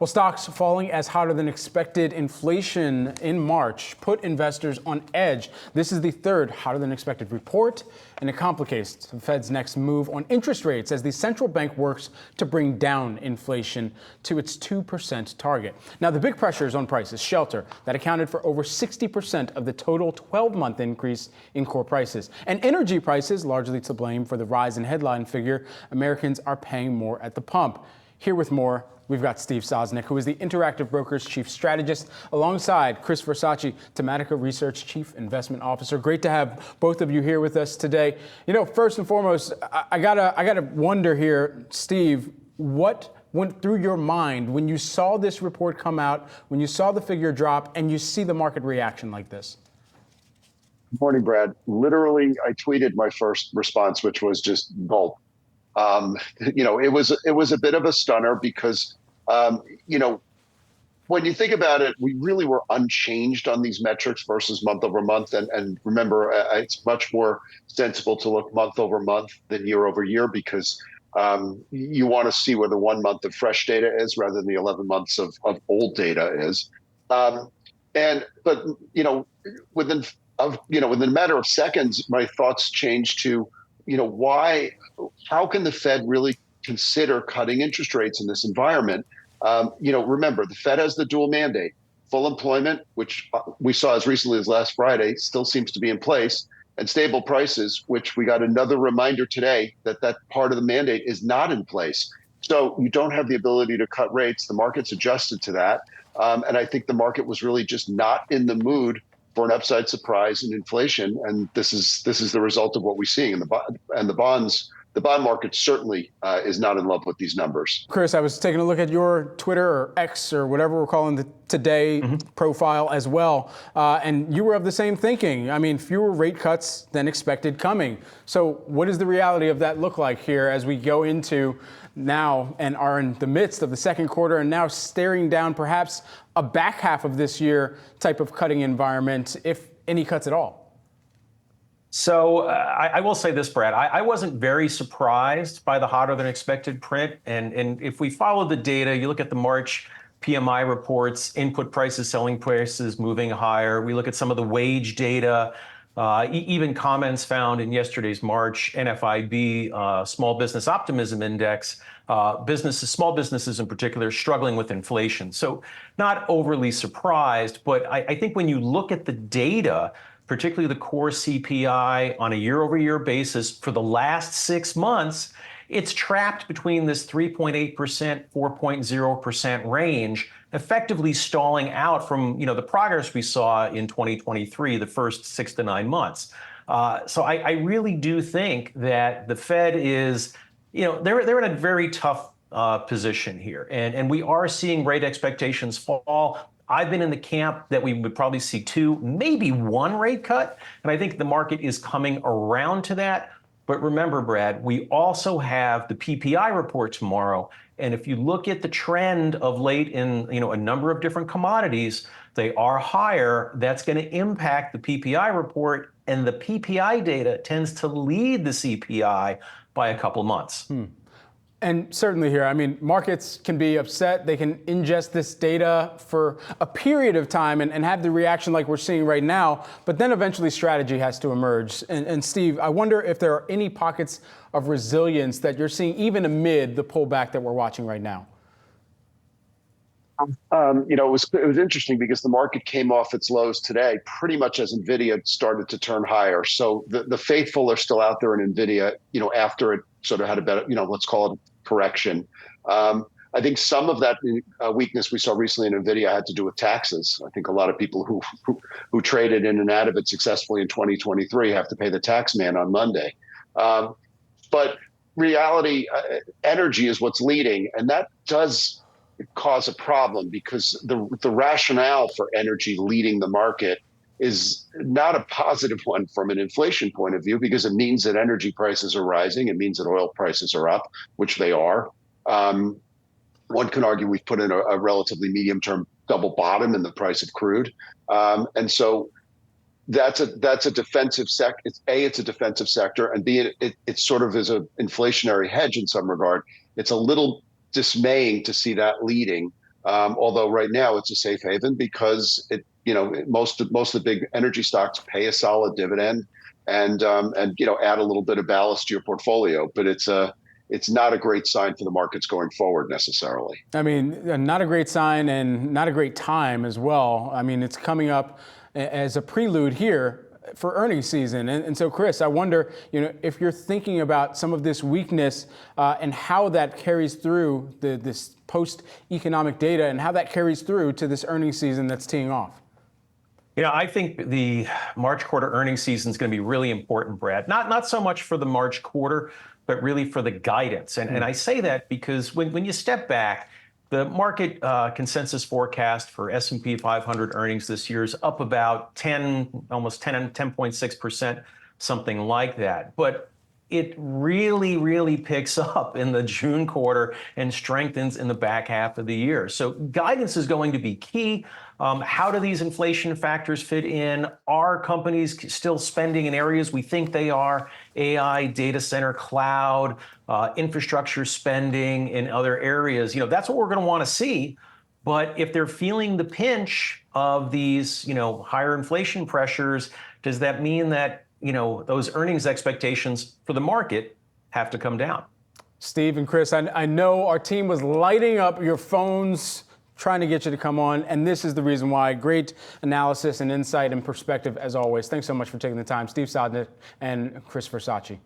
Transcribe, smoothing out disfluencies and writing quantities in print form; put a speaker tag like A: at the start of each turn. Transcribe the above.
A: Well, stocks falling as hotter than expected inflation in March put investors on edge. This is the third hotter than expected report, and it complicates the Fed's next move on interest rates as the central bank works to bring down inflation to its 2% target. Now, the big pressure is on prices. Shelter, that accounted for over 60% of the total 12-month increase in core prices. And energy prices, largely to blame for the rise in headline figure, Americans are paying more at the pump. Here with more, we've got Steve Sosnick, who is the Interactive Brokers Chief Strategist, alongside Chris Versace, Tematica Research Chief Investment Officer. Great to have both of you here with us today. You know, first and foremost, I gotta wonder here, Steve, what went through your mind when you saw this report come out, when you saw the figure drop, and you see the market reaction like this?
B: Good morning, Brad. Literally, I tweeted my first response, which was just gulp. It was a bit of a stunner because, when you think about it, we really were unchanged on these metrics versus month over month. And remember, it's much more sensible to look month over month than year over year because you want to see where the 1 month of fresh data is rather than the 11 months of old data is. Within a matter of seconds, my thoughts changed to, how can the Fed really consider cutting interest rates in this environment? Remember, the Fed has the dual mandate. Full employment, which we saw as recently as last Friday, still seems to be in place, and stable prices, which we got another reminder today that part of the mandate is not in place. So you don't have the ability to cut rates. The market's adjusted to that. And I think the market was really just not in the mood for an upside surprise in inflation, and this is the result of what we're seeing in the bonds. The bond market certainly is not in love with these numbers.
A: Chris, I was taking a look at your Twitter or X or whatever we're calling the today profile as well, and you were of the same thinking. I mean, fewer rate cuts than expected coming. So what does the reality of that look like here as we go into now and are in the midst of the second quarter and now staring down perhaps a back half of this year type of cutting environment, if any cuts at all?
C: So I will say this, Brad, I wasn't very surprised by the hotter than expected print. And if we follow the data, you look at the March PMI reports, input prices, selling prices moving higher. We look at some of the wage data, even comments found in yesterday's March NFIB Small Business Optimism Index, small businesses in particular, struggling with inflation. So not overly surprised, but I think when you look at the data, particularly the core CPI on a year-over-year basis for the last 6 months, it's trapped between this 3.8%, 4.0% range, effectively stalling out from the progress we saw in 2023, the first 6 to 9 months. So I really do think that the Fed is, they're in a very tough position here, and we are seeing rate expectations fall. I've been in the camp that we would probably see 2, maybe 1 rate cut. And I think the market is coming around to that. But remember, Brad, we also have the PPI report tomorrow. And if you look at the trend of late in a number of different commodities, they are higher. That's going to impact the PPI report. And the PPI data tends to lead the CPI by a couple months.
A: And certainly here, I mean, markets can be upset. They can ingest this data for a period of time and have the reaction like we're seeing right now. But then eventually strategy has to emerge. And Steve, I wonder if there are any pockets of resilience that you're seeing even amid the pullback that we're watching right now.
B: It was interesting because the market came off its lows today pretty much as NVIDIA started to turn higher. So the faithful are still out there in NVIDIA, after it sort of had a better, let's call it correction. I think some of that weakness we saw recently in NVIDIA had to do with taxes. I think a lot of people who traded in and out of it successfully in 2023 have to pay the tax man on Monday. But reality, energy is what's leading, and that does cause a problem because the rationale for energy leading the market is not a positive one from an inflation point of view, because it means that energy prices are rising. It means that oil prices are up, which they are. One can argue we've put in a relatively medium-term double bottom in the price of crude. And so that's a defensive sector. It's a defensive sector, and B, it sort of is an inflationary hedge in some regard. It's a little dismaying to see that leading. Although right now it's a safe haven because most of the big energy stocks pay a solid dividend and add a little bit of ballast to your portfolio. But it's not a great sign for the markets going forward necessarily.
A: I mean, not a great sign and not a great time as well. I mean, it's coming up as a prelude here for earnings season. And so, Chris, I wonder, if you're thinking about some of this weakness and how that carries through this post-economic data and how that carries through to this earnings season that's teeing off.
C: I think the March quarter earnings season is going to be really important, Brad. Not so much for the March quarter, but really for the guidance. And I say that because when you step back, the market consensus forecast for S&P 500 earnings this year is up about 10.6%, something like that. But it really, really picks up in the June quarter and strengthens in the back half of the year. So guidance is going to be key. How do these inflation factors fit in? Are companies still spending in areas we think they are? AI, data center, cloud, infrastructure spending in other areas. That's what we're going to want to see. But if they're feeling the pinch of these, higher inflation pressures, does that mean that, those earnings expectations for the market have to come down?
A: Steve and Chris, I know our team was lighting up your phones trying to get you to come on, and this is the reason why. Great analysis and insight and perspective as always. Thanks so much for taking the time. Steve Sosnick and Chris Versace.